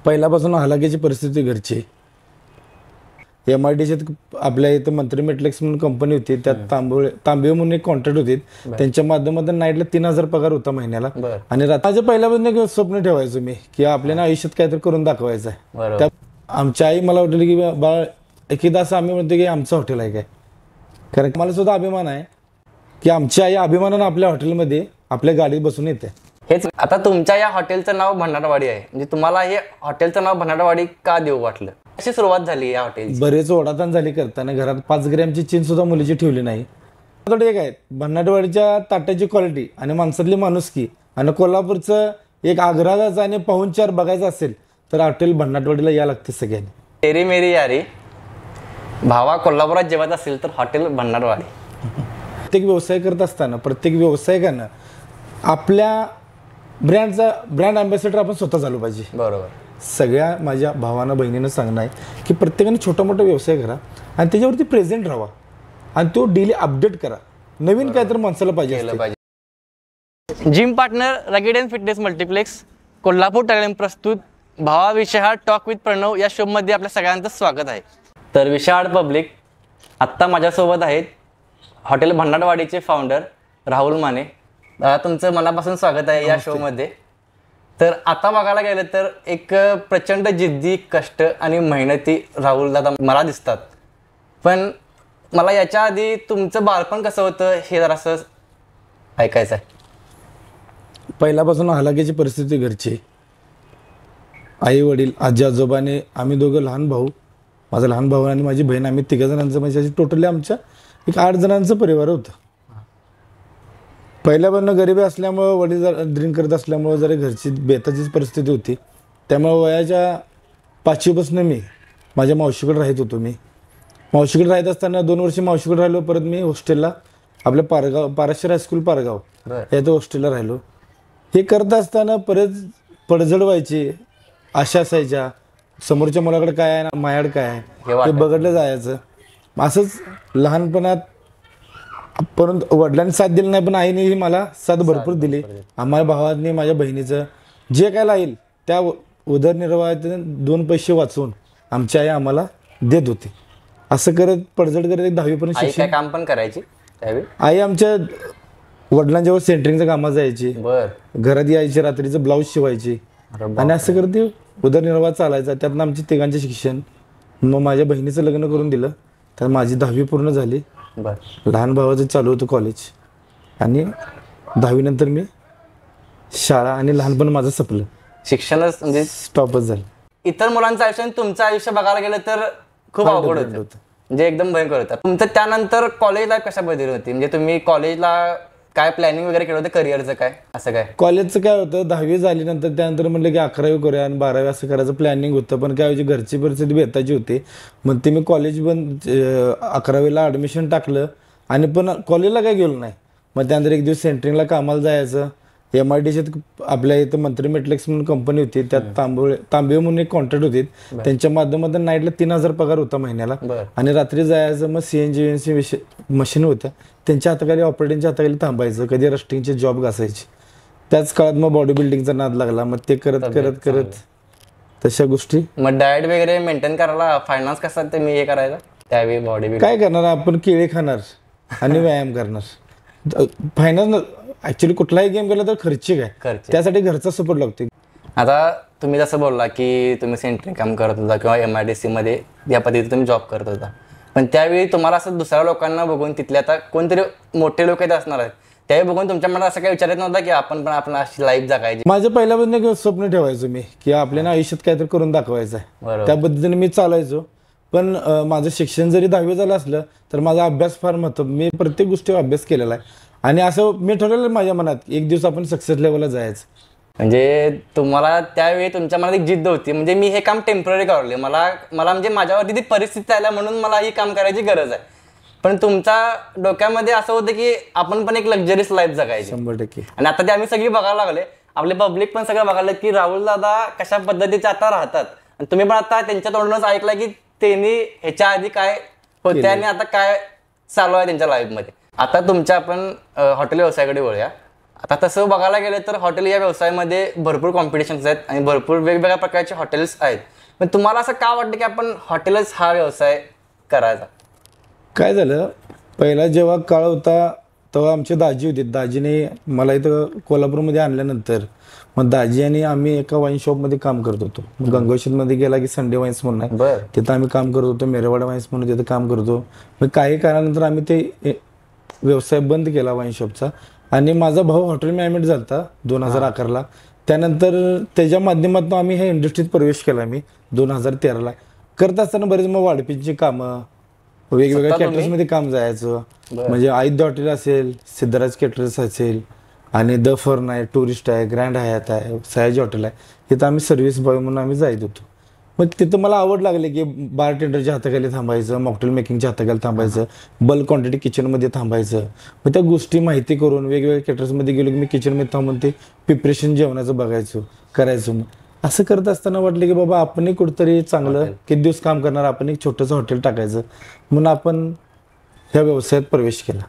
पहिल्यापासून हलाखीची परिस्थिती घरची. MIDCत आपल्या इथं मंत्री मेट्रिक्स म्हणून कंपनी होती, त्यात तांबे म्हणून एक कॉन्ट्रॅक्ट होती. त्यांच्या माध्यमातून नाईटला 3000 पगार होता महिन्याला. आणि माझ्या पहिल्यापासून एक स्वप्न ठेवायचो मी की आपल्याला आयुष्यात काहीतरी करून दाखवायचं आहे. त्या आमची आई मला वाटलं की बाळा एकदा असं आम्ही म्हणतो की आमचं हॉटेल आहे काय, कारण मला सुद्धा अभिमान आहे की आमची आई अभिमानानं आपल्या हॉटेलमध्ये आपल्या गाडीत बसून येते. हेच आता तुमच्या या हॉटेलचं नाव भंडारवाडी आहे, म्हणजे तुम्हाला हे हॉटेलचं नाव भंडारवाडी का देऊ वाटलं? कशी सुरुवात झाली या हॉटेलची? बरेच ओढाताण झाली करताना. घरात 5 ग्रॅमची चीन सुद्धा मुलीची ठेवली नाही. एक आहे भंडारवाडीच्या ताट्याची क्वालिटी आणि माणसातली माणुसकी आणि कोल्हापूरचं एक आग्रहाचं आणि पाहुणचार बघायचं असेल तर हॉटेल भंडारवाडीला या लागते सगळ्यांनी. तेरी मेरी यारी भावा कोल्हापुरात जेवत असेल तर हॉटेल भंडारवाडी. प्रत्येक व्यवसाय करत असताना प्रत्येक व्यावसायिकानं आपल्या ब्रँड अँबॅसेडर आपण स्वतः झालो पाहिजे. बरोबर. सगळ्या माझ्या भावांना बहिणीनं सांगणं आहे की प्रत्येकाने छोटा मोठा व्यवसाय करा आणि त्याच्यावरती प्रेझेंट राहा आणि तो डेली अपडेट करा. नवीन काय तर माणसाला पाहिजे. Gym partner rugged and fitness multiplex Kolhapur talent प्रस्तुत भावा विशाळ टॉक विथ प्रणव या शोमध्ये आपल्या सगळ्यांचं स्वागत आहे. तर विशाळ पब्लिक, आत्ता माझ्यासोबत आहेत हॉटेल भंडारवाडीचे फाउंडर राहुल माने. तुमचं मनापासून स्वागत आहे या शोमध्ये. तर आता बघायला गेलं तर एक प्रचंड जिद्दी, कष्ट आणि मेहनती राहुल दादा मला दिसतात. पण मला याच्या आधी तुमचं बालपण कसं होतं हे जरासं ऐकायचं आहे. पहिल्यापासून हलाखीची परिस्थिती घरची. आई वडील, आजी आजोबाने, आम्ही दोघं लहान भाऊ, माझा लहान भाऊ आणि माझी बहीण, आम्ही 3 जणांचं म्हणजे टोटली आमच्या एक 8 जणांचं परिवार होतं. पहिल्यापासून गरिबी असल्यामुळं, वडील ड्रिंक करत असल्यामुळं जरा घरची बेताचीच परिस्थिती होती. त्यामुळे वयाच्या 5वीपासून मी माझ्या मावशीकडे राहत होतो. मी मावशीकडे राहत असताना 2 वर्ष मावशीकडे राहिलो. परत मी हॉस्टेलला आपल्या पाराशर हायस्कूल पारगाव याचं हॉस्टेलला राहिलो. हे करत असताना परत पडझड व्हायची, आशा असायच्या समोरच्या मुलाकडे काय आहे, माझ्याकडे काय आहे हे बघितलं जायचं. असंच लहानपणात परंतु वडिलांनी साथ दिली नाही, पण आईनेही मला साथ भरपूर दिली. आम्हाला भावांनी, माझ्या बहिणीचं जे काय लागेल त्या उदरनिर्वाहातून 2 पैसे वाचवून आमची आई आम्हाला देत होती. असं करत पडझड करत 10वी पर्यंत शिक्षण. काम पण करायची त्यावेळी आई आमच्या वडिलांच्यावर सेंटरिंगचं कामात जायची, घरात यायची, रात्रीचं ब्लाऊज शिवायची आणि असं करते उदरनिर्वाह चालायचा. त्यातनं आमची 3घांचे शिक्षण. मग माझ्या बहिणीचं लग्न करून दिलं, तर माझी 10वी पूर्ण झाली. लहान भावाचं चालू होतं कॉलेज आणि 10वी नंतर मी शाळा आणि लहानपण माझं संपलं. शिक्षणच म्हणजे स्टॉपच झालं. इतर मुलांचं आयुष्य आणि तुमचं आयुष्य बघायला गेलं तर खूप अवघड होतं, म्हणजे एकदम भयंकर होतं. तुमचं त्यानंतर कॉलेज लाईफ कशा पद्धतीने होती? म्हणजे तुम्ही कॉलेजला काय प्लॅनिंग वगैरे केलं होतं करिअरचं काय असं काय? कॉलेजचं काय होतं, 10वी झाली नंतर त्यानंतर म्हणलं की 11वी करूया आणि 12वी असं करायचं प्लॅनिंग होतं. पण काय व्हायची, घरची परिस्थिती बेताची होती. मग ते मी कॉलेज बंद 11वीला ॲडमिशन टाकलं आणि पण कॉलेजला काय गेलो नाही. मग त्यानंतर एक दिवस सेंटरिंगला कामाला जायचं. MIDCत आपल्या इथं मंत्री मेट्रिक्स म्हणून कंपनी होती, त्यात तांबे म्हणून एक कॉन्ट्रॅक्ट होती. त्यांच्या माध्यमातून नाईटला 3000 पगार होता महिन्याला. आणि रात्री जायचं. मग CNG मशीन होत्या, त्यांच्या हाताखाली, ऑपरेटिंगच्या हाताखाली थांबायचं. कधी रस्टिंगचे जॉब घासायचे. त्याच काळात मग बॉडी बिल्डिंगचा नाद लागला. मग ते करत करत करत तशा गोष्टी. मग डाएट वगैरे मेंटेन करायला फायनान्स कसा ते मी हे करायचं त्यावेळी बॉडी काय करणार आपण, केळी खाणार आणि व्यायाम करणार. फायनान्स ऍक्च्युली कुठलाही गेम केला तर खर्चिक आहे, त्यासाठी घरचा सपोर्ट लागतो. आता तुम्ही जसं बोलला की तुम्ही सेंटरिंग काम करत होता किंवा MIDC मध्ये या पद्धतीने तुम्ही जॉब करत होता, पण त्यावेळी तुम्हाला असं दुसऱ्या लोकांना बघून, तिथले आता कोणतरी मोठे लोक येत असणार आहेत, त्यावेळी बघून तुमच्या मनात असं काही विचारत नव्हता की आपण पण आपल्या अशी लाईफ जगायची? माझं पहिल्यापासून एक स्वप्न ठेवायचो मी की आपल्याला आयुष्यात काहीतरी करून दाखवायचं आहे. त्या पद्धतीने मी चालायचो. पण माझं शिक्षण जरी 10वी झालं असलं तर माझा अभ्यास फार महत्त्व. मी प्रत्येक गोष्टीवर अभ्यास केलेला आहे आणि असं मी ठरवलं माझ्या मनात एक दिवस आपण सक्सेस लेवलला जायचं. म्हणजे तुम्हाला त्यावेळी तुमच्या मनात एक जिद्द होती, म्हणजे मी हे काम टेम्पररी करले, मला म्हणजे माझ्यावरती ती परिस्थिती आल्या म्हणून मला ही काम करायची गरज आहे. पण तुमच्या डोक्यामध्ये असं होतं की आपण पण एक लक्झरीस लाईफ जगायची. 100%. आणि आता ते आम्ही सगळी बघायला लागले, आपले पब्लिक पण सगळं बघायला की राहुल दादा कशा पद्धतीचे आता राहतात. आणि तुम्ही पण आता त्यांच्या तोंडूनच ऐकलं की त्यांनी ह्याच्या आधी काय होते आणि आता काय चालू आहे त्यांच्या लाईफमध्ये. आता तुमच्या आपण हॉटेल व्यवसायाकडे वळूया. आता तसं बघायला गेलं तर हॉटेल या व्यवसायामध्ये भरपूर कॉम्पिटिशन्स आहेत आणि भरपूर वेगवेगळ्या प्रकारचे हॉटेल्स आहेत. पण तुम्हाला असं का वाटतं की आपण हॉटेलच हा व्यवसाय करायचा? काय झालं, पहिला जेव्हा काळ होता तेव्हा आमचे दाजी होते. दाजीने मला इथं कोल्हापूरमध्ये आणल्यानंतर मग दाजी आणि आम्ही एका वाईन शॉपमध्ये काम करत होतो. मग गंगोशीमध्ये गेला की संडे वाईन्स म्हणून आहे, बरं. तिथं आम्ही काम करत होतो. मेरेवाडा वाईन्स म्हणून तिथं काम करतो. मग काही काळानंतर आम्ही ते व्यवसाय बंद केला वाईन शॉपचा. आणि माझा भाऊ हॉटेल मॅनेजमेंट झाला होता 2011ला. त्यानंतर त्याच्या माध्यमातून आम्ही ह्या इंडस्ट्रीत प्रवेश केला. मी 2013ला करत असताना बरेच मग वाढपीची कामं, वेगवेगळ्या कॅटरर्समध्ये काम जायचं. म्हणजे आदित्य हॉटेल असेल, सिद्धराज कॅटरर्स असेल, आणि द फर्न आहे, टुरिस्ट आहे, ग्रँड हयात आहे, सयाजी हॉटेल आहे, इथं आम्ही सर्व्हिस बॉय म्हणून आम्ही जायत होतो. मग तिथं मला आवड लागली की बार टेंडरच्या हाताखाली थांबायचं, मॉकटेल मेकिंगच्या हाताखाली थांबायचं, बल्क क्वांटिटी किचनमध्ये थांबायचं. मग त्या गोष्टी माहिती करून वेगवेगळ्या कॅटरर्समध्ये गेलो की मी किचनमध्ये थांबून ते प्रिपरेशन जेवणाचं बघायचो, करायचो. मग असं करत असताना वाटलं की बाबा आपणही कुठंतरी चांगलं किती दिवस काम करणार, आपण एक छोटंसं हॉटेल टाकायचं म्हणून आपण ह्या व्यवसायात प्रवेश केला.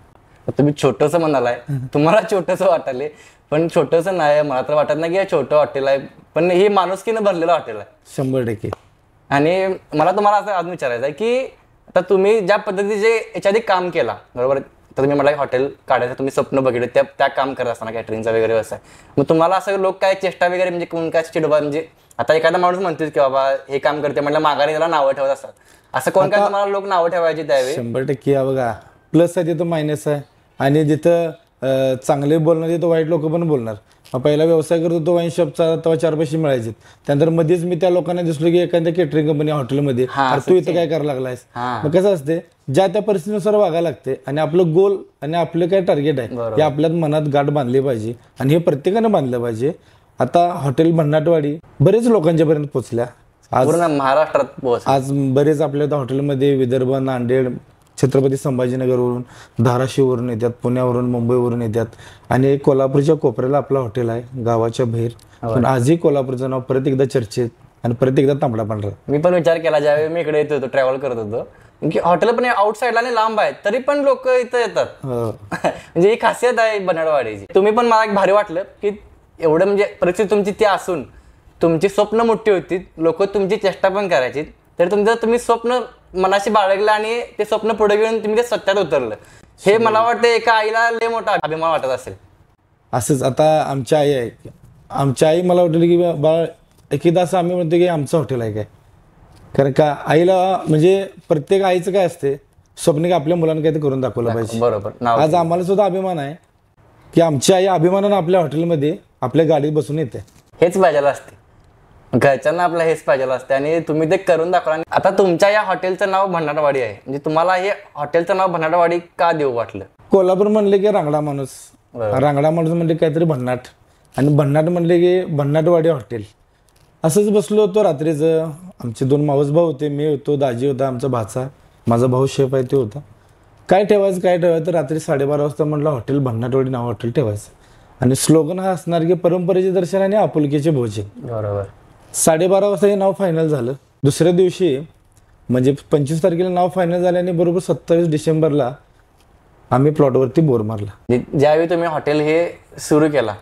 तुम्ही छोटंसं म्हणालाय, तुम्हाला छोटंसं वाटायले, पण छोटंसं नाही. मला तर वाटत नाही की हे छोटं हॉटेल आहे, पण हे माणुसकीनं भरलेलं हॉटेल आहे 100%. आणि मला तुम्हाला असं अजून विचारायचं आहे की आता तुम्ही ज्या पद्धतीचे याच्या आधी काम केला, बरोबर, तर तुम्ही मला हॉटेल काढायचं तुम्ही स्वप्न बघितलं त्या काम करत असताना कॅटरिंगचा वगैरे व्यवसाय, मग तुम्हाला असं लोक काय चेष्टा वगैरे म्हणजे कोण काय चिडवा, म्हणजे आता एखादा माणूस म्हणतो की बाबा हे काम करते म्हटलं माघारी त्याला नावं ठेवत असतात, असं कोण काय तुम्हाला लोक नावं ठेवायची त्यावेळी? 100% बघा, प्लस आहे तिथं मायनस आहे. आणि जिथं चांगले बोलणार तिथं वाईट लोक पण बोलणार. पहिला व्यवसाय करत होतो वाईन शॉपचा, तेव्हा 4 पैसे मिळायचे. त्यानंतर मध्येच मी त्या लोकांना दिसलो की एखाद्या केटरिंग कंपनी हॉटेलमध्ये, तू इथं काय करायला लागलायस. मग कसं असते, ज्या त्या परिस्थितीनुसार वागायला लागते. आणि आपलं गोल आणि आपलं काय टार्गेट आहे हे आपल्यात मनात गाठ बांधली पाहिजे, आणि हे प्रत्येकानं बांधलं पाहिजे. आता हॉटेल भन्नाटवाडी बरेच लोकांच्या पर्यंत पोहोचल्या. आज महाराष्ट्रात आज बरेच आपल्या हॉटेलमध्ये विदर्भ, नांदेड, छत्रपती संभाजीनगरवरून, धाराशिववरून येतात, पुण्यावरून, मुंबईवरून येतात. आणि कोल्हापूरच्या कोपऱ्याला आपलं हॉटेल आहे, गावाच्या बाहेर. पण आजही कोल्हापूरचं नाव परत एकदा चर्चेत आणि परत एकदा तांबडा पांढरा. मी पण विचार केला ज्यावेळी मी इकडे येत होतो, ट्रॅव्हल करत होतो, की हॉटेल पण आउटसाईडला आणि लांब आहेत तरी पण लोक इथं येतात. म्हणजे ही खासियत आहे बनाडवाडीची. तुम्ही पण मला एक भारी वाटलं की एवढं म्हणजे परिस्थिती तुमची ती असून तुमची स्वप्न मोठी होती, लोक तुमची चेष्टा पण करायची, तरी तुम्ही स्वप्न मनाशी बाळगलं आणि ते स्वप्न पुढे घेऊन तुम्ही ते सत्यात उतरलं. हे मला वाटतं एका आईला लय मोठा अभिमान वाटत असेल. असंच आता आमची आई आहे, आमची आई मला वाटलं की बाळ एकदा असं आम्ही म्हणतो की आमचं हॉटेल आहे काय. कारण का आईला म्हणजे प्रत्येक आईचं काय असते, स्वप्न की आपल्या मुलांना काहीतरी करून दाखवलं पाहिजे. बरोबर. आज आम्हाला सुद्धा अभिमान आहे की आमची आई अभिमानानं आपल्या हॉटेलमध्ये आपल्या गाडीत बसून येते. हेच पाहिजे असते, घरच्यांना आपल्या हेच पाहिजे असते, आणि तुम्ही ते करून दाखवा. आता तुमच्या या हॉटेलचं नाव भन्नाटवाडी आहे, म्हणजे तुम्हाला हे हॉटेलचं नाव भन्नाटवाडी का देऊ वाटलं? कोल्हापूर म्हणले की रांगडा माणूस, रांगडा माणूस म्हणले काहीतरी भन्नाट, आणि भन्नाट म्हणले की भन्नाटवाडी हॉटेल. असंच बसलो होतो रात्रीचं. आमचे 2 मावस भाऊ होते, मी होतो, दाजी होता, आमचा भाचा, माझा भाऊ शेफ आहे ते होता. काय ठेवायचं रात्री 12:30 वाजता म्हटलं हॉटेल भन्नाटवाडी नाव हॉटेल ठेवायचं. आणि स्लोगन हा असणार की परंपरेचे दर्शन आणि आपुलकीचे भोजन. बरोबर. 12:30 वाजता हे नाव फायनल झालं. दुसऱ्या दिवशी म्हणजे 25 तारखेला नाव फायनल झालं आणि बरोबर 27 डिसेंबरला आम्ही प्लॉटवरती बोर मारला. ज्यावेळी तुम्ही हॉटेल हे सुरू केला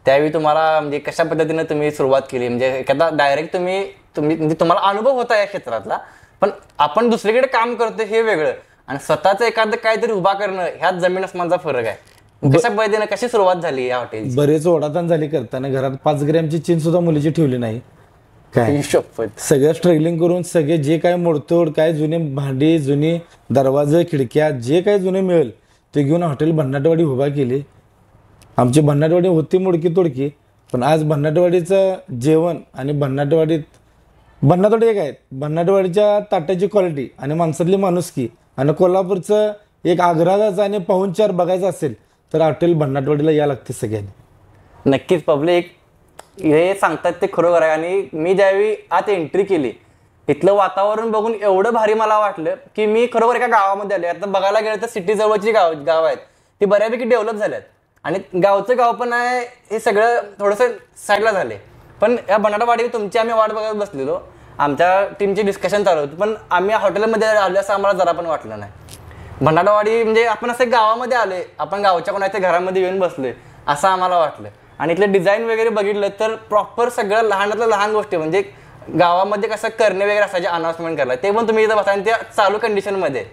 त्यावेळी तुम्हाला म्हणजे कशा पद्धतीने तुम्ही सुरुवात केली, म्हणजे एखादा डायरेक्ट तुम्ही म्हणजे तुम्हाला अनुभव होता या क्षेत्रातला, पण आपण दुसरीकडे काम करतो हे वेगळं, आणि स्वतःचं एखादं काहीतरी उभा करणं ह्यात जमीन अस्मानचा फरक आहे. कशा पद्धतीने कशी सुरुवात झाली या हॉटेल? बरेच ओढाताण झाली करताना. घरात 5 ग्रॅमची चीन सुद्धा मुलीची ठेवली नाही. काय सगळं स्ट्रगलिंग करून सगळे जे काय मोडतोड, काय जुने भांडी, जुने दरवाजे, खिडक्या, जे काय जुने मिळेल ते घेऊन हॉटेल भन्नाटवाडी उभा केली. आमची भन्नाटवाडी होती मोडकी तोडकी, पण आज भन्नाटवाडीचं जेवण आणि भन्नाटवाडी एक आहे. भन्नाटवाडीच्या ताटाची क्वालिटी आणि माणसातली माणुसकी आणि कोल्हापूरचं एक आग्रहाचा आणि पाहुणचार बघायचा असेल तर हॉटेल भन्नाटवाडीला या लागते सगळ्यांनी. नक्कीच. पब्लिक हे सांगतात ते खरोखर आहे. आणि मी ज्यावेळी आत एंट्री केली इथलं वातावरण बघून एवढं भारी मला वाटलं की मी खरोखर एका गावामध्ये आले. आता बघायला गेलं तर सिटी जवळची गाव आहेत ती बऱ्यापैकी डेव्हलप झाल्यात, आणि गावचं गाव पण आहे, हे सगळं थोडंसं साईडला झाले. पण या बनाटवाडी तुमची आम्ही वाट बघत बसलेलो, आमच्या टीमची डिस्कशन चालू होती, पण आम्ही हॉटेलमध्ये आलो असं आम्हाला जरा पण वाटलं नाही. भन्नाटवाडी म्हणजे आपण असं गावामध्ये आले, आपण गावच्या कोणाच्या घरामध्ये येऊन बसलोय, असं आम्हाला वाटलं. आणि इथलं डिझाईन वगैरे बघितलं तर प्रॉपर सगळं लहानातलं लहान गोष्टी, म्हणजे गावामध्ये कसं करणे वगैरे असायचे अनाउन्समेंट करायला, ते पण तुम्ही इथं बसा आणि त्या चालू कंडिशनमध्ये.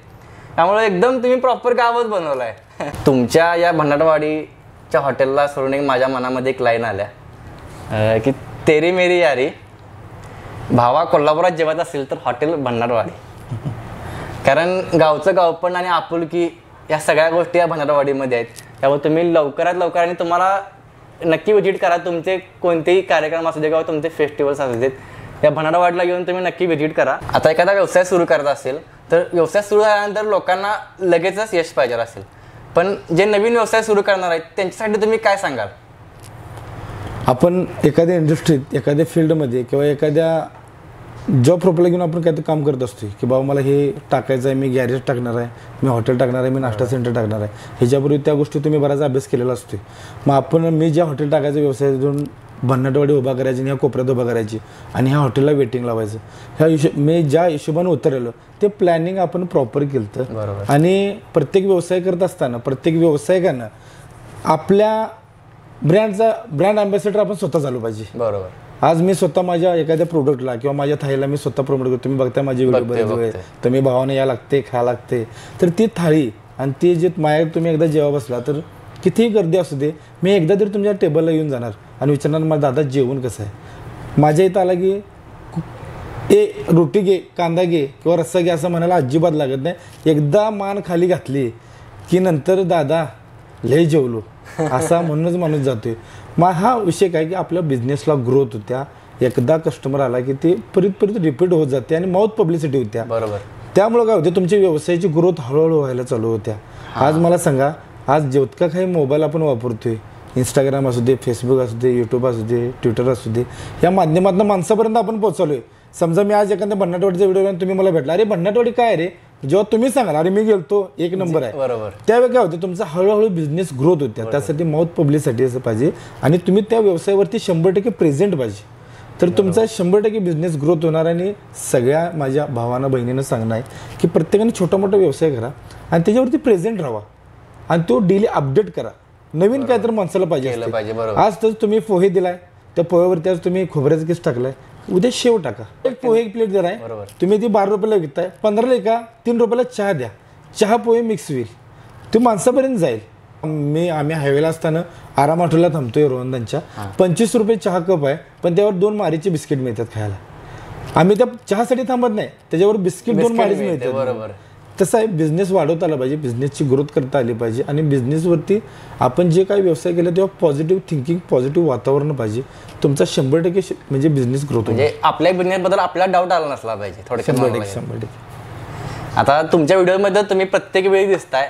त्यामुळे एकदम तुम्ही प्रॉपर गावच बनवलं आहे. तुमच्या या भन्नाटवाडीच्या हॉटेलला सोडून एक माझ्या मनामध्ये एक लाईन आल्या की तेरी मेरी यारी, भावा कोल्हापुरात जेवत असेल तर हॉटेल भन्नाटवाडी. कारण गावचं गावपण आणि आपुलकी या सगळ्या गोष्टी या भन्नाटवाडीमध्ये आहेत. त्यामुळे तुम्ही लवकरात लवकर, आणि तुम्हाला नक्की व्हिजिट करा. तुमचे कोणतेही कार्यक्रम असू दे किंवा तुमचे फेस्टिवल्स असू देत, या भन्नाटवाडीला येऊन तुम्ही नक्की व्हिजिट करा. आता एखादा व्यवसाय सुरू करत असेल तर व्यवसाय सुरू झाल्यानंतर लोकांना लगेचच यश पाहिजे असेल, पण जे नवीन व्यवसाय सुरू करणार आहेत त्यांच्यासाठी तुम्ही काय सांगाल? आपण एखाद्या इंडस्ट्रीत, एखाद्या फील्डमध्ये किंवा एखाद्या जॉब प्रोफाईल घेऊन आपण काहीतरी काम करत असतो की बाबा मला हे टाकायचं आहे, मी गॅरेज टाकणार आहे, मी हॉटेल टाकणार आहे, मी नाश्ता सेंटर टाकणार आहे. ह्याच्यापूर्वी त्या गोष्टी तुम्ही बराच अभ्यास केलेला असतो. मग मी ज्या हॉटेल टाकायचं व्यवसाय घेऊन भन्नाटवाडी उभा करायची आणि ह्या कोपऱ्यात उभा करायची आणि ह्या हॉटेलला वेटिंग लावायचं, ह्या मी ज्या हिशोबाने उतरलेलो ते प्लॅनिंग आपण प्रॉपर केलं. आणि प्रत्येक व्यवसाय करत असताना प्रत्येक व्यावसायिकानं आपल्या ब्रँड अँबॅसेडर आपण स्वतः झालो पाहिजे. बरोबर. आज मी स्वतः माझ्या एखाद्या प्रोडक्टला किंवा माझ्या थाळीला मी स्वतः प्रमोट करतो. तुम्ही बघताय माझी व्हिडिओ बरेच वेळ, तर मी भावाने या लागते खायला लागते, तर ती थाळी आणि ती जे माझ्या तुम्ही एकदा जेव्हा बसला तर कितीही गर्दी असू दे, मी एकदा तरी तुमच्या टेबलला येऊन जाणार आणि विचारणार मला दादा जेवण कसं आहे. माझ्या इथं आला की रोटी घे, कांदा घे किंवा रस्सा घे असं म्हणायला अजिबात लागत नाही. एकदा मान खाली घातली की नंतर दादा लय जेवलो असा म्हणूनच माणूस जातोय. मग हा विषय काय की आपल्या बिझनेसला ग्रोथ होत्या. एकदा कस्टमर आला की ते परत रिपीट होत जाते आणि माउथ पब्लिसिटी होत्या. बरोबर. त्यामुळे काय होते, तुमची व्यवसायाची ग्रोथ हळूहळू व्हायला चालू होत्या. आज मला सांगा, आज जेवढका काही मोबाईल आपण वापरतोय, इंस्टाग्राम असू दे, फेसबुक असू दे, यूट्यूब असू दे, ट्विटर असू दे, या माध्यमातून माणसापर्यंत आपण पोहोचलोय. समजा मी आज एखाद्या भन्नाटवाडीचा व्हिडिओ तुम्ही मला भेटला, अरे भन्नाटवाडी काय रे, जेव्हा तुम्ही सांगाल अरे मी गेलतो एक नंबर आहे, बरोबर, त्यावेळी काय होतं, तुमचा हळूहळू बिझनेस ग्रोथ होत्या. त्यासाठी माउथ पब्लिसिटी असं पाहिजे आणि तुम्ही त्या व्यवसायावरती 100% प्रेझेंट पाहिजे, तर तुमचा 100% बिझनेस ग्रोथ होणार. आणि सगळ्या माझ्या भावांना बहिणीनं सांगणं आहे की प्रत्येकाने छोटा मोठा व्यवसाय करा आणि त्याच्यावरती प्रेझेंट राहा आणि तो डेली अपडेट करा. नवीन काय तर माणसाला पाहिजे. आज तर तुम्ही पोहे दिलाय, त्या पोह्यावरती आज तुम्ही खोबऱ्याचा किस टाकलाय, उद्या शेव टाका. एक पोहे एक प्लेट जर आहे, तुम्ही ती 12 रुपयाला विकताय, 15ला एका 3 रुपयाला चहा द्या, चहा पोहे मिक्स होईल, ते माणसापर्यंत जाईल. आम्ही हायवेला असताना आराम हॉटेलला थांबतोय रोहनदांच्या, 25 रुपये चहा कप आहे, पण त्यावर 2 मारीचे बिस्किट मिळतात खायला. आम्ही त्या चहासाठी थांबत नाही, त्याच्यावर बिस्किट 2 मारीचे मिळतात. बरोबर. तसं आहे, बिझनेस वाढवता आला पाहिजे, बिझनेसची ग्रोथ करता आली पाहिजे आणि बिझनेसवरती आपण जे काही व्यवसाय केला तेव्हा पॉझिटिव्ह थिंकिंग, पॉझिटिव्ह वातावरण पाहिजे. तुमचा 100% म्हणजे बिझनेस ग्रोथ, म्हणजे आपल्या बिझनेसबद्दल आपल्याला डाऊट आला नसला पाहिजे. थोडक्यात 100%. आता तुमच्या व्हिडिओमध्ये तुम्ही प्रत्येक वेळी दिसताय,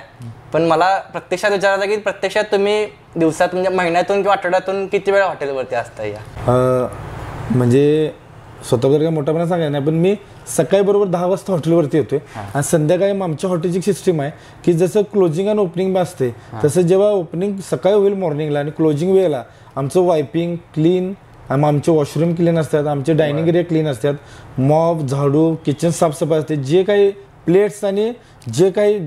पण मला प्रत्यक्षात विचारायचं की प्रत्यक्षात तुम्ही दिवसात म्हणजे महिन्यातून किंवा आठवड्यातून किती वेळा हॉटेलवरती असता? या म्हणजे स्वतःबद्दल काय मोठ्यापणा सांगायला नाही, पण मी सकाळी बरोबर 10 वाजता हॉटेलवरती येतोय आणि संध्याकाळी आमच्या हॉटेलची सिस्टीम आहे की जसं क्लोजिंग आणि ओपनिंग असते तसं जेव्हा ओपनिंग सकाळी होईल मॉर्निंगला आणि क्लोजिंग वेळेला आमचं वायपिंग क्लीन, आमचे वॉशरूम क्लीन असतात, आमचे डायनिंग एरिया क्लीन असतात, मॉप, झाडू, किचन साफसफाई असते, जे काही प्लेट्स आणि जे काही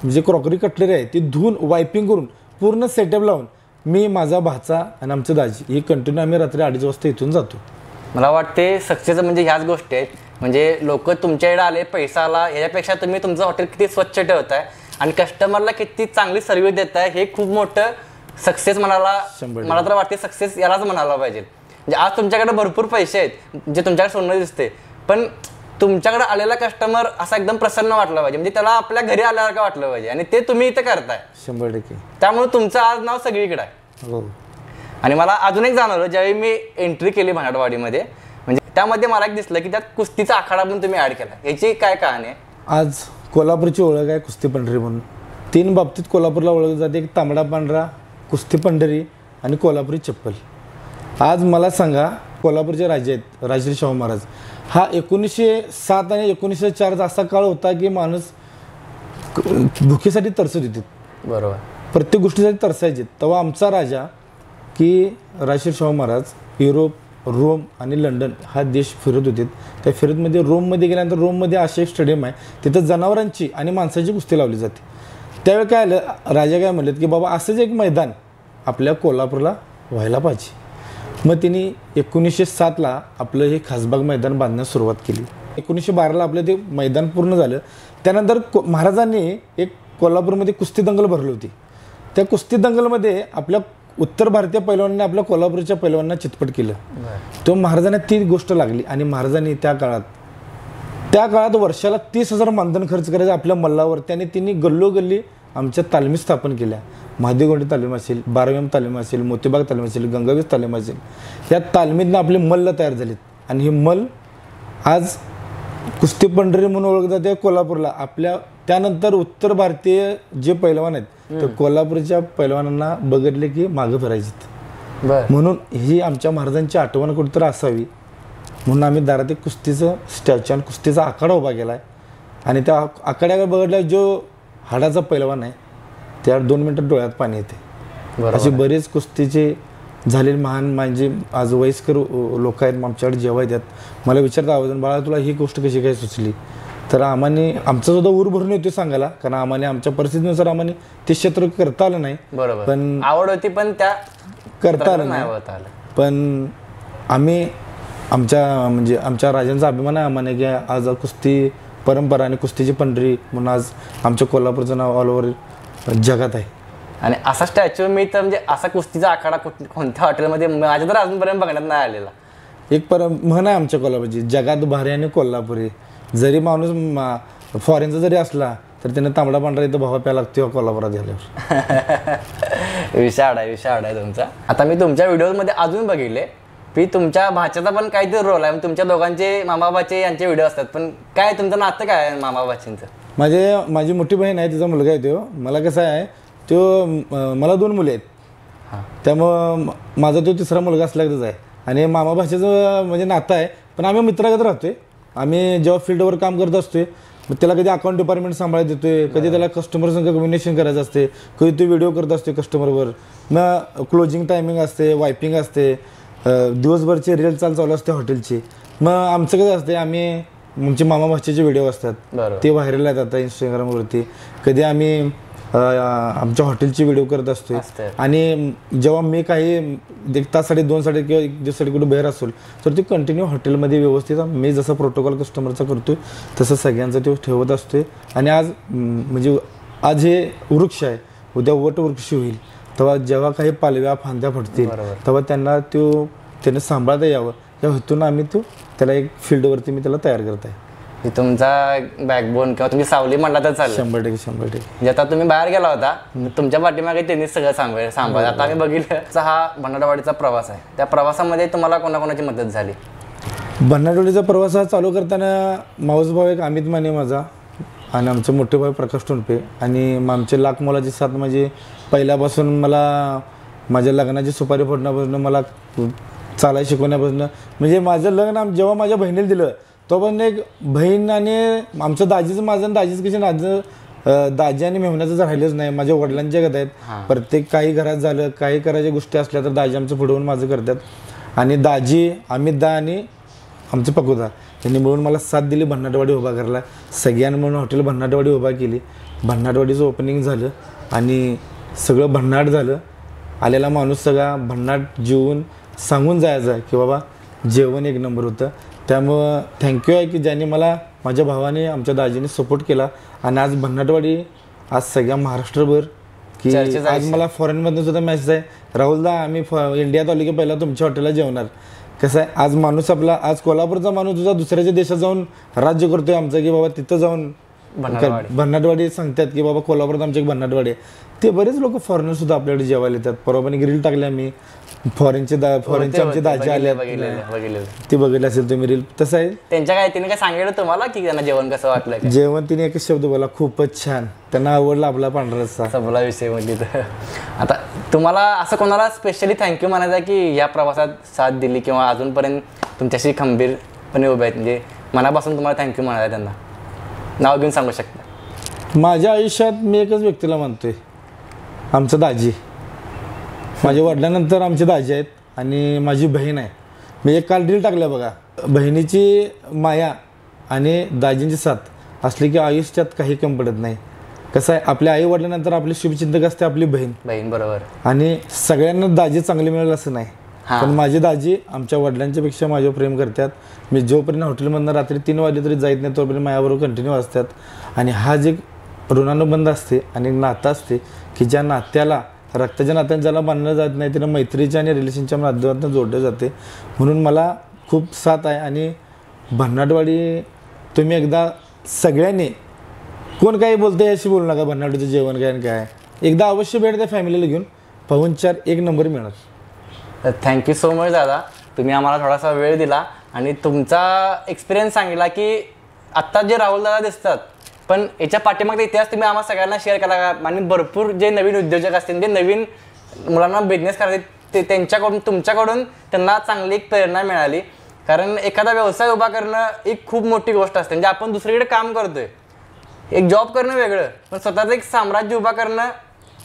जे क्रॉकरी कटलेरी आहे ती धुवून वायपिंग करून पूर्ण सेटअप लावून मी, माझा भाचा आणि आमचं दाजी हे कंटिन्यू आम्ही रात्री 2:30 वाजता इथून जातो. मला वाटते सक्सेस म्हणजे ह्याच गोष्टी आहेत. म्हणजे लोक तुमच्याकडे आले, पैसा आला, ह्याच्यापेक्षा तुम्ही तुमचं हॉटेल किती स्वच्छ ठेवताय आणि कस्टमरला किती चांगली सर्व्हिस देताय, हे खूप मोठं सक्सेस म्हणाला. मला तर वाटते सक्सेस यालाच म्हणायला पाहिजे. म्हणजे आज तुमच्याकडे भरपूर पैसे आहेत, जे तुमच्याकडे सोनं दिसते, पण तुमच्याकडे आलेला कस्टमर असा एकदम प्रसन्न वाटला पाहिजे, म्हणजे त्याला आपल्या घरी आल्यासारखं वाटलं पाहिजे आणि ते तुम्ही इथं करताय. 100%. त्यामुळे तुमचं आज नाव सगळीकडे आहे. हो. आणि मला अजून एक जाणवलं, ज्यावेळी मी एंट्री केली भन्नाटवाडीमध्ये, म्हणजे त्यामध्ये मला एक दिसलं की त्यात कुस्तीचा आखाडा पण तुम्ही ऍड केला. याची काय कहाणी आहे? आज कोल्हापूरची ओळख आहे कुस्ती पंढरी म्हणून. 3 बाबतीत कोल्हापूरला ओळख जाते, एक तांबडा पांढरा, कुस्ती पंढरी आणि कोल्हापुरी चप्पल. आज मला सांगा, कोल्हापूरचे राजे आहेत राजश्री शाहू महाराज, हा 1907 आणि 1904 असा काळ होता की माणूस भुकेसाठी तरसत होते. बरोबर. प्रत्येक गोष्टीसाठी तरसायचे. तेव्हा आमचा राजा की राजश्री शाहू महाराज युरोप, रोम आणि लंडन हा देश फिरत होते. त्या फिरतमध्ये रोममध्ये गेल्यानंतर रोममध्ये असे एक स्टेडियम आहे, तिथं जनावरांची आणि माणसाची कुस्ती लावली जाते. त्यावेळी काय आलं, राजा काय म्हणलेत की बाबा असंच एक मैदान आपल्या कोल्हापूरला व्हायला पाहिजे. मग तिने 1907ला आपलं हे खासबाग मैदान बांधण्यास सुरुवात केली. 1912ला आपलं ते मैदान पूर्ण झालं. त्यानंतर महाराजांनी एक कोल्हापूरमध्ये कुस्ती दंगल भरली होती. त्या कुस्ती दंगलमध्ये आपल्या उत्तर भारतीय पैलवानांनी आपल्या कोल्हापूरच्या पैलवानांना चितपट केलं. तो महाराजांना ती गोष्ट लागली आणि महाराजांनी त्या काळात वर्षाला 30,000 मानधन खर्च करायचं आपल्या मल्लावरती आणि त्यांनी गल्लोगल्ली आमच्या तालमी स्थापन केल्या. महादेवगोंडी तालीम असेल, 12M तालीम असेल, मोतीबाग तालीम असेल, गंगावीस तालीम असेल, या तालमीतनं आपले मल्ल तयार झालेत. आणि हे मल्ल आज कुस्ती पंढरी म्हणून ओळखलं जाते कोल्हापूरला. आपल्या त्यानंतर उत्तर भारतीय जे पैलवान आहेत ते कोल्हापूरच्या पैलवानांना बघितले की मागं फिरायचे. म्हणून ही आमच्या महाराजांची आठवण कुठेतरी असावी म्हणून आम्ही दारात एक कुस्तीचं स्टॅच्यू आणि कुस्तीचा आखाडा उभा केला आहे. आणि त्या आखाड्याकडे बघितल्या जो हाडाचा पैलवान आहे त्या 2 मिनिटात डोळ्यात पाणी येते. अशी बरेच कुस्तीचे झालेले महान म्हणजे आज वयस्कर लोक आहेत आमच्याकडे जेव्हा येतात. मला विचारता आवाजून बाळा तुला ही गोष्ट कशी काय सुचली. तर आम्हाने आमचा सुद्धा ऊर भरून येतो सांगायला, कारण आम्हाने आमच्या परिस्थितीनुसार आम्हाने ते क्षेत्र करता आलं नाही. पण आवड होती पण त्या करता आलं नाही. पण आम्ही आमच्या राजांचा अभिमान आहे आम्हाला की आज कुस्ती परंपरा आणि कुस्तीची पंढरी म्हणून आज आमच्या कोल्हापूरचं नाव ऑल ओव्हर जगात आहे. आणि असा स्टॅच्यू मी तर म्हणजे असा कुस्तीचा आखाडा कोणत्या हॉटेलमध्ये माझ्या तर अजूनपर्यंत बघण्यात नाही आलेला. एक म्हण आहे आमच्या कोल्हापूरची, जगात भारी आणि कोल्हापुरी. जरी माणूस फॉरेनचा जरी असला तर त्याने तांबडा पांढरा इथं भावा प्यायला लागतो कोल्हापुरात गेल्यावर. विषय आहे तुमचा. आता मी तुमच्या व्हिडिओमध्ये अजून बघितले की तुमच्या भाच्याचा पण काहीतरी रोल आहे. तुमच्या दोघांचे मामाबाचे यांचे व्हिडिओ असतात, पण काय तुमचं नातं काय आहे मामाबाचींचं? माझी मोठी बहीण आहे, तिचा मुलगा आहे. तो मला कसं आहे मला 2 मुले आहेत. त्यामुळं माझा तो 3रा मुलगा असल्यागतच आहे. आणि मामा भाषेचं म्हणजे नातं आहे, पण आम्ही मित्रागत राहतोय. आम्ही जेव्हा फील्डवर काम करत असतोय मग त्याला कधी अकाउंट डिपार्टमेंट सांभाळत देतोय, कधी त्याला कस्टमर संग कम्युनिकेशन करायचं असते, कधी तो व्हिडिओ करत असतो कस्टमरवर. मग क्लोजिंग टायमिंग असते, वायपिंग असते, दिवसभरचे रील चालू असते हॉटेलची. मग आमचं कसं असते आम्ही आमचे मामा भाषेचे व्हिडिओ असतात ते व्हायरल आहेत आता इंस्टाग्रामवरती. कधी आम्ही आमच्या हॉटेलची व्हिडिओ करत असतो. आणि जेव्हा मी काही 1 ताससाठी 2 साठी किंवा 1 दिवसासाठी कुठे बाहेर असेल तर ते कंटिन्यू हॉटेलमध्ये व्यवस्थित मी जसा प्रोटोकॉल कस्टमरचा करतोय तसं सगळ्यांचा तो ठेवत असतोय. आणि आज हे वृक्ष आहे, उद्या वट वृक्ष होईल. तेव्हा जेव्हा काही पालव्या फांद्या फुटतील तेव्हा त्याने सांभाळता यावं या हेतून आम्ही त्याला एक फील्डवरती मी त्याला तयार करत आहे. तुमचा बॅकबोन किंवा तुम्ही सावली म्हणला तर चालेल. 100% म्हणजे आता तुम्ही बाहेर गेला होता तुमच्या पाठीमागे त्यांनीच सगळं सांभाळ. आता आम्ही बघितलं हा भंडारवाडीचा प्रवास आहे, त्या प्रवासामध्ये तुम्हाला कोणाकोणाची मदत झाली? भंडारवाडीचा प्रवास हा चालू करताना मावस भाऊ एक अमित माने माझा आणि आमचे मोठे भाऊ प्रकाश टोनपे आणि आमचे लाख मोलाची साथ म्हणजे पहिल्यापासून मला माझ्या लग्नाची सुपारी फोडण्यापासून मला चालायला शिकवण्यापासून म्हणजे माझं लग्न जेव्हा माझ्या बहिणीला दिलं तो पण एक बहीण आणि आमचं दाजीचं माझं दाजीचं कशी माझं दाजी आणि मेहण्याचं जर राहिलंच नाही. माझ्या वडिलांच्या गत आहेत. प्रत्येक काही घरात झालं काही करायच्या गोष्टी असल्या तर दाजी आमचं पुढवून माझं करतात. आणि दाजी अमितदा आणि आमचं पकुदा यांनी मिळून मला साथ दिली भन्नाटवाडी उभा करायला. सगळ्यांनी म्हणून हॉटेल भन्नाटवाडी उभा केली. भन्नाटवाडीचं ओपनिंग झालं आणि सगळं भन्नाट झालं. आलेला माणूस सगळा भन्नाट जेवून सांगून जायचा की बाबा जेवण 1 नंबर होतं. त्यामुळं थँक्यू आहे की ज्यांनी मला माझ्या भावाने आमच्या दाजीने सपोर्ट केला. आणि आज भन्नाटवाडी आज सगळ्या महाराष्ट्रभर की आज मला फॉरेनमधून सुद्धा मेसेज आहे, राहुलदा आम्ही इंडियात आलो की पहिला तुमच्या हॉटेलला जेवणार. कसं आहे आज माणूस आपला आज कोल्हापूरचा माणूस तुझा दुसऱ्याच्या देशात जाऊन राज्य करतोय आमचं की बाबा तिथं जाऊन भन्नाटवाडी सांगतात की बाबा कोल्हापूरात आमच्या एक भन्नाटवाडी आहे. ते बरेच लोक फॉरेनर सुद्धा आपल्याकडे जेवायला येतात. परवा रील टाकल्या मी फॉरेनचे आमचे दाजी आले ते बघितले असेल तुम्ही रील. तसं आहे त्यांच्या काय तिने काय सांगितलं तुम्हाला की त्यांना जेवण कसं वाटलं? जेवण तिने एकच शब्द बोला, खूपच छान. त्यांना आवडला आपला पांढरा रस्सा. बोला विषय म्हणजे आता तुम्हाला असं कोणाला स्पेशली थँक्यू म्हणायचं की या प्रवासात साथ दिली किंवा अजूनपर्यंत तुमच्याशी खंबीरपणे उभे आहेत म्हणजे मनापासून तुम्हाला थँक्यू म्हणायचं त्यांना नाव घेऊन सांगू शकता? माझ्या आयुष्यात मी एकच व्यक्तीला मानतोय, आमचं दाजी. माझ्या वडिलांनंतर आमचे दाजी आहेत आणि माझी बहीण आहे. मी एक काल रील टाकल्या बघा, बहिणीची माया आणि दाजींची साथ असली की आयुष्यात काही कमी पडत नाही. कसं आहे, आपल्या आई वडिलांनंतर आपली शुभचिंतक असते आपली बहीण. बरोबर. आणि सगळ्यांना दाजी चांगली मिळेल असं नाही, पण माझी दाजी आमच्या वडिलांच्या पेक्षा माझ्यावर प्रेम करतात. मी जोपर्यंत हॉटेलमधनं रात्री 3 वाजले तरी जात नाही तोपर्यंत माझ्याबरोबर कंटिन्यू असतात. आणि हा जे ऋणानुबंध असते आणि नातं असते की ज्या नात्याला रक्ताच्या नात्याने ज्याला बांधलं जात नाही त्याला मैत्रीच्या आणि रिलेशनच्या माध्यमातून जोडलं जाते. म्हणून मला खूप साथ आहे. आणि भन्नाटवाडी तुम्ही एकदा सगळ्यांनी, कोण काही बोलतं याशी बोलू नका, भन्नाटचं जेवण काय आणि काय, एकदा अवश्य भेट द्या फॅमिलीला घेऊन, पाहून 4 एक नंबर मिळणार. थँक्यू सो मच दादा, तुम्ही आम्हाला थोडासा वेळ दिला आणि तुमचा एक्सपिरियन्स सांगितला की आत्ता जे राहुल दादा दिसतात पण याच्या पाठीमागचा इतिहास तुम्ही आम्हाला सगळ्यांना शेअर केला. आणि भरपूर जे नवीन उद्योजक असतील, जे नवीन मुलांना बिझनेस करायचे ते त्यांच्याकडून, तुमच्याकडून त्यांना चांगली एक प्रेरणा मिळाली. कारण एखादा व्यवसाय उभा करणं एक खूप मोठी गोष्ट असते. म्हणजे आपण दुसरीकडे काम करतोय, एक जॉब करणं वेगळं, पण स्वतःचं एक साम्राज्य उभा करणं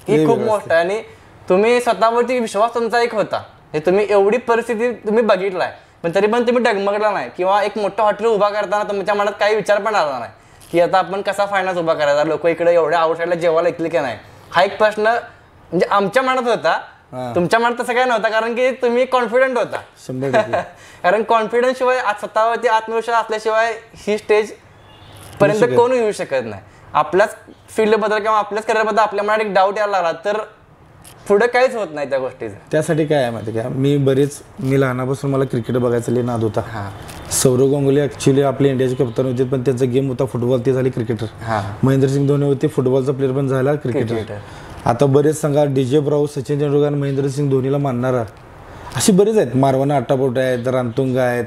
ही खूप मोठं आहे. आणि तुम्ही स्वतःवरती विश्वास तुमचा एक होता, हे तुम्ही एवढी परिस्थिती तुम्ही बघितलाय पण तरी पण तुम्ही डगमगला नाही किंवा एक मोठं हॉटेल उभा करताना तुमच्या मनात काही विचार पण आला नाही की आता आपण कसा फायनान्स उभा करायचा, लोक इकडे एवढ्या आउटसाईडला जेवायला येतील की नाही. हा एक प्रश्न म्हणजे आमच्या मनात होता, तुमच्या मनात तसं काय नव्हता कारण की तुम्ही कॉन्फिडंट होता. 100%. कारण कॉन्फिडन्स शिवाय स्वतःवरती आत्मविश्वास असल्याशिवाय ही स्टेज पर्यंत कोण येऊ शकत नाही. आपल्याच फील्डबद्दल किंवा आपल्याच करिअरबद्दल आपल्या मनात एक डाऊट यायला लागला तर पुढे काहीच होत नाही त्या गोष्टीचं. त्यासाठी काय आहे माहिती का, मी लहानापासून मला क्रिकेट बघायचा लई नाद होता. सौरव गांगुली ॲक्च्युली आपले इंडियाचे कप्तान होते पण त्यांचा गेम होता फुटबॉल, ते झाले क्रिकेटर. महेंद्रसिंग धोनी होते, फुटबॉलचा प्लेअर पण झाला क्रिकेटर. आता बरेच सांगा, DJ ब्रावो, सचिन तेंडुलकर, महेंद्रसिंग धोनीला मानणारा अशी बरेच आहेत. मारवाना आट्टापोट आहेत, रामतुंगा आहेत,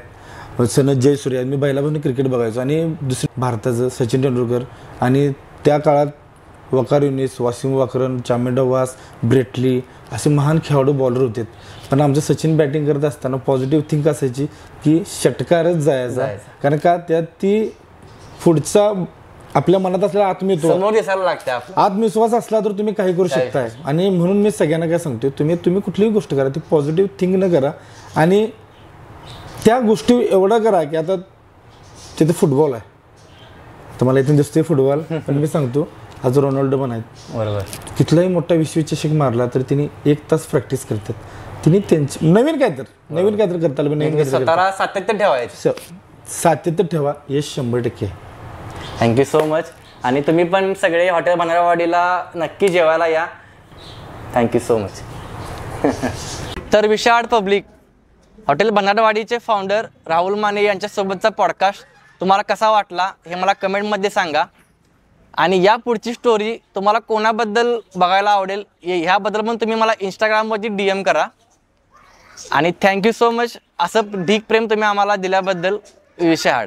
सनथ जयसूर्या. मी पहिल्यापासून क्रिकेट बघायचो. आणि दुसरं भारताचं सचिन तेंडुलकर आणि त्या काळात वकार युनिस, वासिम वाकरन, चामेंडा वास, ब्रेटली असे महान खेळाडू बॉलर होते. पण आमचं सचिन बॅटिंग करत असताना पॉझिटिव्ह थिंक असायची की षटकारच जायचा. कारण का त्यात ती पुढचा आपल्या मनात असलेला आत्मविश्वास असला तर तुम्ही काही करू शकताय. आणि म्हणून मी सगळ्यांना काय सांगतो, तुम्ही कुठलीही गोष्ट करा ती पॉझिटिव्ह थिंक न करा आणि त्या गोष्टी एवढं करा की आता तिथे फुटबॉल आहे, तुम्हाला इथून दिसतोय फुटबॉल, पण मी सांगतो आज रोनाल्डो पण आहेत. बरोबर. कितलाही मोठा विश्वचषक मारला तर तिने 1 तास प्रॅक्टिस करतात. तिने त्यांची नवीन काय तर करता आलं, नवीन स्वतःला सातत्य ठेवायचं, सातत्य ठेवा, यश 100%. Thank you so much. आणि तुम्ही पण सगळे हॉटेल बनारवाडीला नक्की जेवायला या. Thank you so much. तर विशाळ पब्लिक, हॉटेल बनारवाडीचे फाउंडर राहुल माने यांच्यासोबतचा पॉडकास्ट तुम्हाला कसा वाटला हे मला कमेंटमध्ये सांगा. आणि या पुढची स्टोरी तुम्हाला कोणाबद्दल बघायला आवडेल ह्याबद्दल पण तुम्ही मला इंस्टाग्रामवरती DM करा. आणि थँक्यू सो मच, असं ढीक प्रेम तुम्ही आम्हाला दिल्याबद्दल विशाळ.